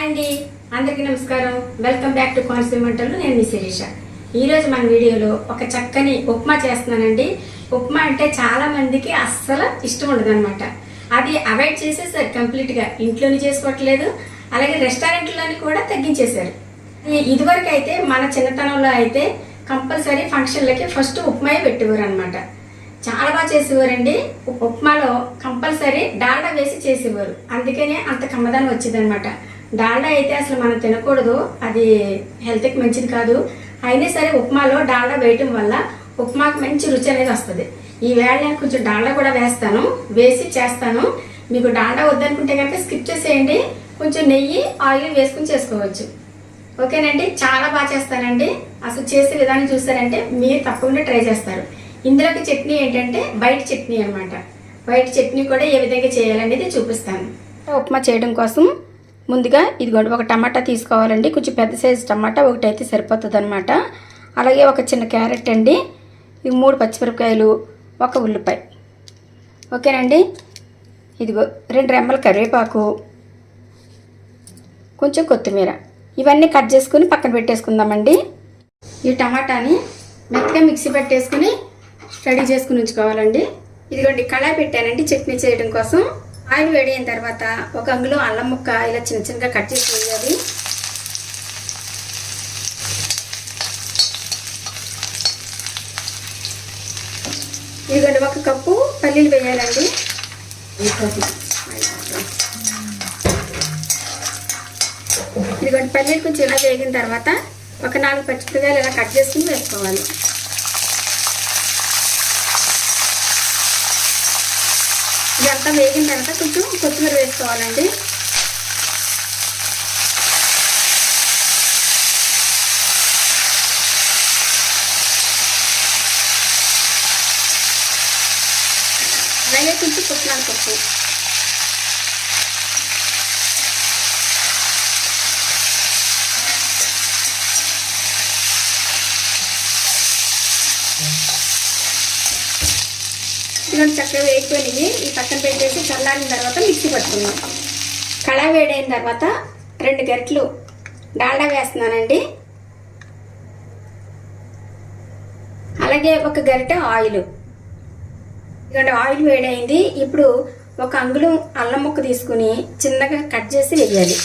అండి, అందరికీ నమస్కారం. వెల్కమ్ బ్యాక్ టు కోనసీమ వంటలు. నేను మీ శిరీష. ఈరోజు మన వీడియోలో ఒక చక్కని ఉప్మా చేస్తున్నానండి. ఉప్మా అంటే చాలా మందికి అస్సలు ఇష్టం ఉండదు అనమాట. అది అవాయిడ్ చేసేసారు కంప్లీట్గా. ఇంట్లోనే చేసుకోవట్లేదు, అలాగే రెస్టారెంట్లోని కూడా తగ్గించేశారు. ఇదివరకు అయితే మన చిన్నతనంలో అయితే కంపల్సరీ ఫంక్షన్లకి ఫస్ట్ ఉప్మాయే పెట్టేవారు అనమాట. చాలా బాగా చేసేవారండి. ఉప్మాలో కంపల్సరీ డాల్డా వేసి చేసేవారు, అందుకనే అంత కమ్మదానం వచ్చేది అనమాట. డాల్డా అయితే అసలు మనం తినకూడదు, అది హెల్త్కి మంచిది కాదు. అయినా సరే ఉప్మాలో డాల్డా వేయటం వల్ల ఉప్మాకి మంచి రుచి అనేది వస్తుంది. ఈవేళ నేను కొంచెం డాల్డా కూడా వేసి చేస్తాను. మీకు డాల్డా వద్దనుకుంటే కనుక స్కిప్ చేసేయండి, కొంచెం నెయ్యి ఆయిల్ వేసుకుని చేసుకోవచ్చు. ఓకేనండి, చాలా బాగా చేస్తానండి. అసలు చేసే విధానం చూస్తారంటే మీరు తప్పకుండా ట్రై చేస్తారు. ఇందులోకి చట్నీ ఏంటంటే వైట్ చట్నీ అనమాట. వైట్ చట్నీ కూడా ఏ విధంగా చేయాలనేది చూపిస్తాను. ఉప్మా చేయడం కోసం ముందుగా ఇదిగోండి ఒక టమాటా తీసుకోవాలండి. కొంచెం పెద్ద సైజు టమాటా ఒకటి అయితే సరిపోతుంది అనమాట. అలాగే ఒక చిన్న క్యారెట్ అండి, 3 పచ్చిమిరపకాయలు, ఒక ఉల్లిపాయ. ఓకేనండి, ఇదిగో 2 రెమ్మల కరివేపాకు, కొంచెం కొత్తిమీర, ఇవన్నీ కట్ చేసుకుని పక్కన పెట్టేసుకుందామండి. ఈ టమాటాని మెత్తగా మిక్సీ పెట్టేసుకుని రెడీ చేసుకుని ఉంచుకోవాలండి. ఇదిగోండి కళాయి పెట్టానండి చట్నీ చేయడం కోసం. ఆయిల్ వేడి అయిన తర్వాత ఒక అంగుళం అల్లం ముక్క ఇలా చిన్న చిన్నగా కట్ చేసి వేయాలి. ఇదిగోండి 1 కప్పు పల్లీలు వేయాలండి. ఇదిగోండి పల్లీలు కొంచెం ఇలా వేగిన తర్వాత ఒక 4 పచ్చిమిరపకాయలు ఇలా కట్ చేసుకుని వేసుకోవాలి. ఇదంతా వేగిన తర్వాత కొంచెం కొత్తిమీర వేసుకోవాలండి. అలాగే కొంచెం పుట్నాల పప్పు, ఇవన్నీ చక్కగా వేగిపోయినాయి. ఈ పక్కన పెట్టేసి చల్లారిన తర్వాత మిక్సీ పట్టుకున్నాం. కళాయి వేడైన తర్వాత 2 గరిటెలు డాల్డా వేస్తున్నానండి. అలాగే 1 గరిటె ఆయిల్. ఇక్కడ ఆయిల్ వేడైంది. ఇప్పుడు 1 అంగుళం అల్లం ముక్క తీసుకుని చిన్నగా కట్ చేసి వేయాలి.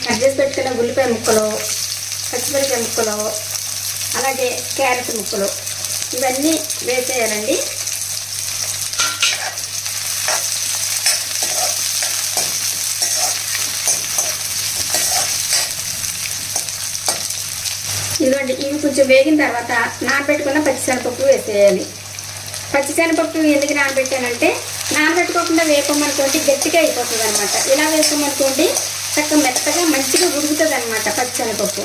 కట్ చేసి పెట్టుకున్న ఉల్లిపాయ ముక్కలు, పచ్చిమిరపకాయ ముక్కలు, అలాగే క్యారెట్ ముక్కలు ఇవన్నీ వేసేయాలండి. ఇదిగోండి ఇవి కొంచెం వేగిన తర్వాత నానబెట్టుకున్న పచ్చిశనగపప్పు వేసేయాలి. పచ్చిశనగపప్పు ఎందుకు నానబెట్టానంటే నానబెట్టుకోకుండా వేపమనుకోండి గట్టిగా అయిపోతుంది అనమాట. ఇలా వేసామనుకోండి చక్కగా మెత్తగా మంచిగా ఉడుకుతుంది అనమాట పచ్చిశనగపప్పు.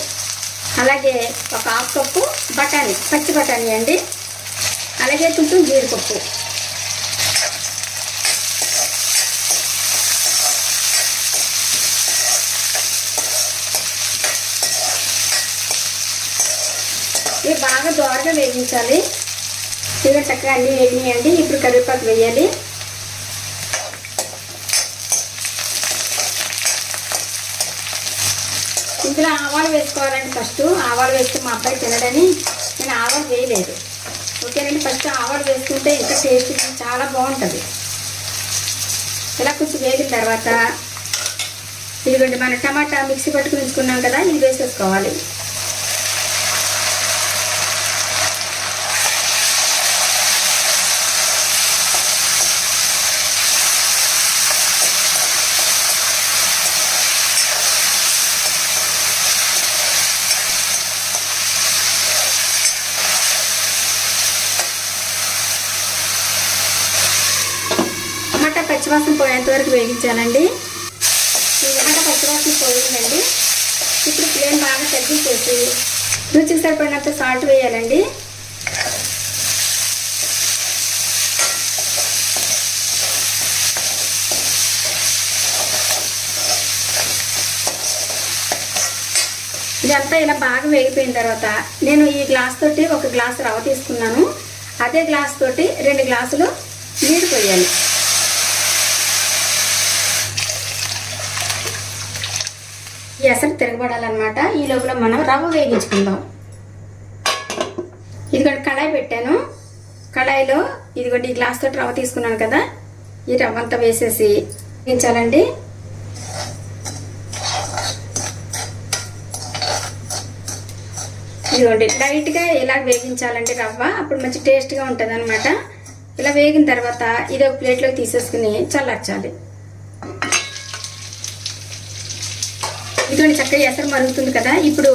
అలాగే 1/2 కప్పు బఠానీ, పచ్చి బఠానీ అండి. అలాగే కొంచెం జీడిపప్పు, ఇవి బాగా దోరగా వేగించాలి. ఇవి చక్కగా అన్నీ వేగినాయండి. ఇప్పుడు కరివేపాకు వేయాలి. ఇందులో ఆవాలు వేసుకోవాలండి. ఫస్ట్ ఆవాలు వేస్తే మా అబ్బాయి తినడని నేను ఆవాలు వేయలేదు. ఓకేనండి, ఫస్ట్ ఆవాలు వేసుకుంటే ఇంకా టేస్ట్ చాలా బాగుంటుంది. ఇలా కొంచెం వేగిన తర్వాత ఇదిగోండి మన టమాటా మిక్సీ పట్టుకుని ఉంచుకున్నాం కదా, ఇది వేసేసుకోవాలి. పచ్చివాసన పోయేంత వరకు వేగించాలండి. ఈ టమాటా పచ్చివాసన పోయిందండి. ఇప్పుడు ఫ్లేమ్ బాగా తగ్గించేసి రుచికి సరిపడినంత సాల్ట్ వేయాలండి. ఇదంతా ఇలా బాగా వేగిపోయిన తర్వాత నేను ఈ గ్లాస్ తోటి 1 గ్లాసు రవ్వ తీసుకున్నాను. అదే గ్లాస్ తోటి 2 గ్లాసులు నీరు పోయాలి. ఈ ఎసరు తిరగబడాలన్నమాట. ఈ లోపల మనం రవ్వ వేగించుకుందాం. ఇదిగోండి కళాయి పెట్టాను. కళాయిలో ఇదిగోండి ఈ గ్లాస్ తోటి రవ్వ తీసుకున్నాను కదా, ఈ రవ్వ అంతా వేసేసి వేయించాలండి. ఇదిగోండి లైట్గా ఇలా వేగించాలండి రవ్వ, అప్పుడు మంచి టేస్ట్గా ఉంటుంది అనమాట. ఇలా వేగిన తర్వాత ఇది ఒక ప్లేట్లోకి తీసేసుకుని చల్లార్చాలి. ఇదిగోండి చక్కగా ఎసరు మరుగుతుంది కదా, ఇప్పుడు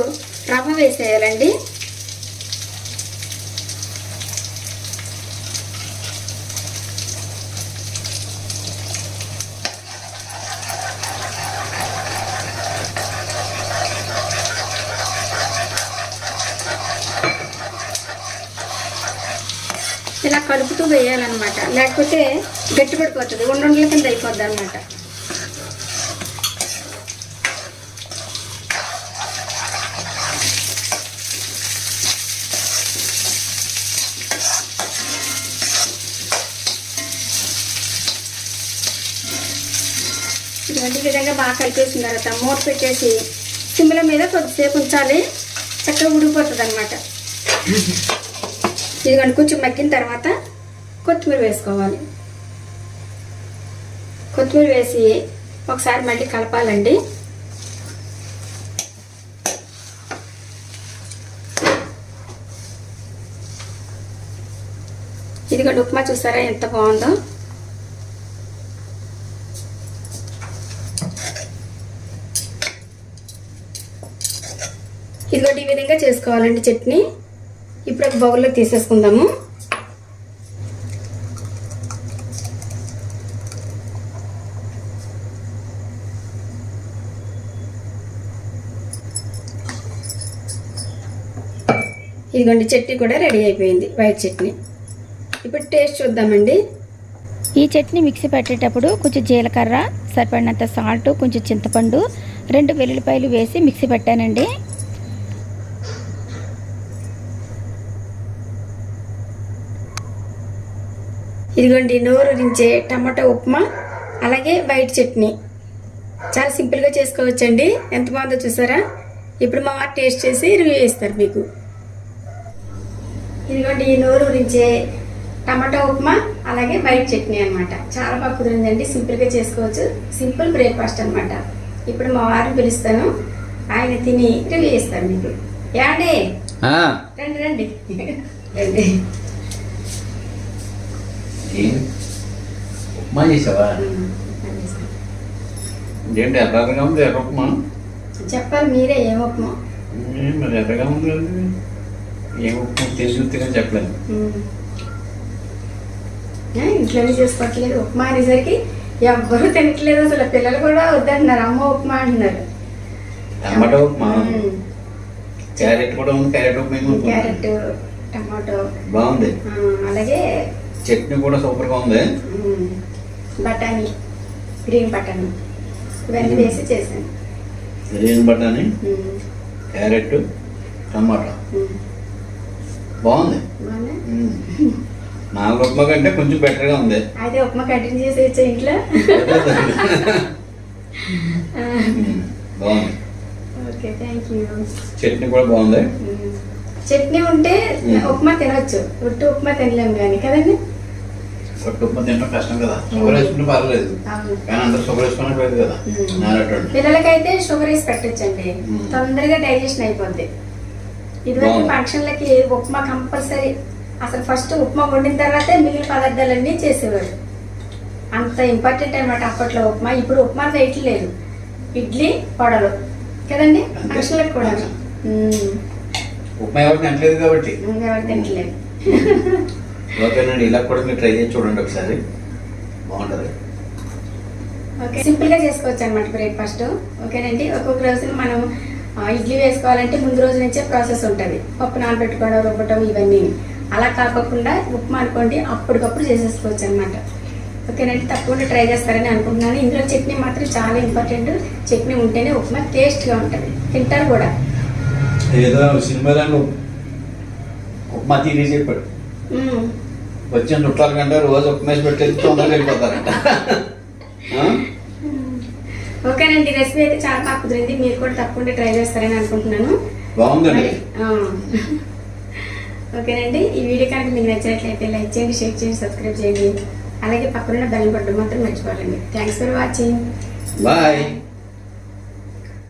రవ్వ వేసేయాలండి. ఇలా కలుపుతూ వేయాలన్నమాట, లేకపోతే గట్టిపడిపోతుంది, ఉండల కింద అయిపోద్ది అనమాట. ఇటువంటి విధంగా బాగా కలిపేసిన తర్వాత మూత పెట్టేసి సిమ్ల మీద కొద్దిసేపు ఉంచాలి, చక్కగా ఉడికిపోతుంది అనమాట. ఇదిగోండి కొంచెం మగ్గిన తర్వాత కొత్తిమీర వేసుకోవాలి. కొత్తిమీర వేసి ఒకసారి మళ్ళీ కలపాలండి. ఇదిగోండి ఉప్మా చూసారా ఎంత బాగుందో. ఇదిగోండి ఈ విధంగా చేసుకోవాలండి చట్నీ. ఇప్పుడు ఒక బౌల్లో తీసేసుకుందాము. ఇదిగోండి చట్నీ కూడా రెడీ అయిపోయింది, వైట్ చట్నీ. ఇప్పుడు టేస్ట్ చూద్దామండి. ఈ చట్నీ మిక్సీ పెట్టేటప్పుడు కొంచెం జీలకర్ర, సరిపడినంత సాల్ట్, కొంచెం చింతపండు, 2 వెల్లుల్లిపాయలు వేసి మిక్సీ పెట్టానండి. ఇదిగోండి నోరూరించే టమాటా ఉప్మా అలాగే వైట్ చట్నీ చాలా సింపుల్గా చేసుకోవచ్చండి. ఎంత బాగుందో చూసారా. ఇప్పుడు మా వారు టేస్ట్ చేసి రివ్యూ ఇస్తారు మీకు. ఇదిగోండి ఈ నోరూరించే టమాటా ఉప్మా అలాగే వైట్ చట్నీ అనమాట, చాలా బాగా కుదిరిందండి. సింపుల్గా చేసుకోవచ్చు, సింపుల్ బ్రేక్ఫాస్ట్ అనమాట. ఇప్పుడు మా వారిని పిలుస్తాను, ఆయన తిని రివ్యూ ఇస్తారు మీకు. యాండి రండి రండి రండి. ఉప్మా చేసావా? ఏంటి ఎర్రగా ఉంది? ఎర్ర ఉప్మా చెప్పాలి మీరే, ఏం ఉప్మా? మరి ఎర్రగా ఉంది కదా, ఏం ఉప్మా తీసుకుంటే చెప్పలేదు. ఇంట్లోనే చేసుకోవట్లేదు ఉప్మా అనేసరికి ఎవ్వరూ తినట్లేదు అసలు. పిల్లలు కూడా వద్దంటున్నారు, అమ్మ ఉప్మా అంటున్నారు. టమాటో ఉప్మా, క్యారెట్ కూడా ఉంది. క్యారెట్ ఉప్మా, క్యారెట్ టమాటో బాగుంది. అలాగే చట్నీ కూడా సూపర్ గా ఉంది. బఠానీ, గ్రీన్ బఠానీ ఇవన్నీ వేసి చేశాను. గ్రీన్ బఠానీ, క్యారెట్, టమాటా బాగుంది. నాలుగు ఉప్మా కంటే కొంచెం బెటర్ గా ఉంది. అయితే ఉప్మా కంటిన్యూ చేసి వచ్చా ఇంట్లో. బాగుంది. Okay thank you. చట్నీ కూడా బాగుంది. చట్నీ ఉంటే ఉప్మా తినొచ్చు, ఉట్టు ఉప్మా తినలేము కానీ కదండి. ఉట్టు ఉప్మా తినడం కష్టం కదా, షుగర్ వేసుకుంటే పర్లేదు, కానీ అందరూ షుగర్ వేసుకున్నట్టు కదా. పిల్లలకైతే షుగర్ వేసి పెట్టచ్చండి, తొందరగా డైజెషన్ అయిపోద్ది. ఇదివరకు ఫంక్షన్లకి ఉప్మా కంపల్సరీ, అసలు ఫస్ట్ ఉప్మా వండిన తర్వాతే మిగిలిన పదార్థాలన్నీ చేసేవారు. అంత ఇంపార్టెంట్ అనమాట అప్పట్లో ఉప్మా. ఇప్పుడు ఉప్మా వేయట్లేదు, ఇడ్లీ వడలు కదండి ఫంక్షన్లకు కూడా. ఉప్మా ఎవరు తినట్లేదు కాబట్టి ఎవరు తినట్లేదు. ఓకేనండి, ఇలా కూడా మీరు ట్రై చేసి చూడండి ఒకసారి, బాగుంటుంది. ఓకే సింపుల్గా చేసుకోవచ్చు అనమాట బ్రేక్ఫాస్ట్. ఓకేనండి. ఒక్కొక్క రోజున మనం ఇడ్లీ వేసుకోవాలంటే ముందు రోజు నుంచే ప్రాసెస్ ఉంటుంది, పప్పు నానబెట్టుకోవడం, రుబ్బటం ఇవన్నీ. అలా కాకుండా ఉప్మా అనుకోండి అప్పటికప్పుడు చేసేసుకోవచ్చు అనమాట. ఓకేనండి, తప్పకుండా ట్రై చేస్తారని అనుకుంటున్నాను. ఇందులో చట్నీ మాత్రం చాలా ఇంపార్టెంట్. చట్నీ ఉంటేనే ఉప్మా టేస్ట్గా ఉంటుంది, తింటారు కూడా. ఏదో సినిమాలో ఉప్మా తిని చెప్పాడు. వచ్చిన చుట్టాల కంటే రోజు ఉప్మేసి పెట్టేసి తొందరగా వెళ్ళిపోతారంట. ఓకేనండి, రెసిపీ అయితే చాలా బాగా కుదిరింది. మీరు కూడా తప్పకుండా ట్రై చేస్తారని అనుకుంటున్నాను. బాగుందండి. ఓకేనండి, ఈ వీడియో కనుక మీకు నచ్చినట్లయితే లైక్ చేయండి, షేర్ చేయండి, సబ్స్క్రైబ్ చేయండి. అలాగే పక్కన బెల్ బటన్ మాత్రం మర్చిపోవాలండి. Thanks for watching. బాయ్.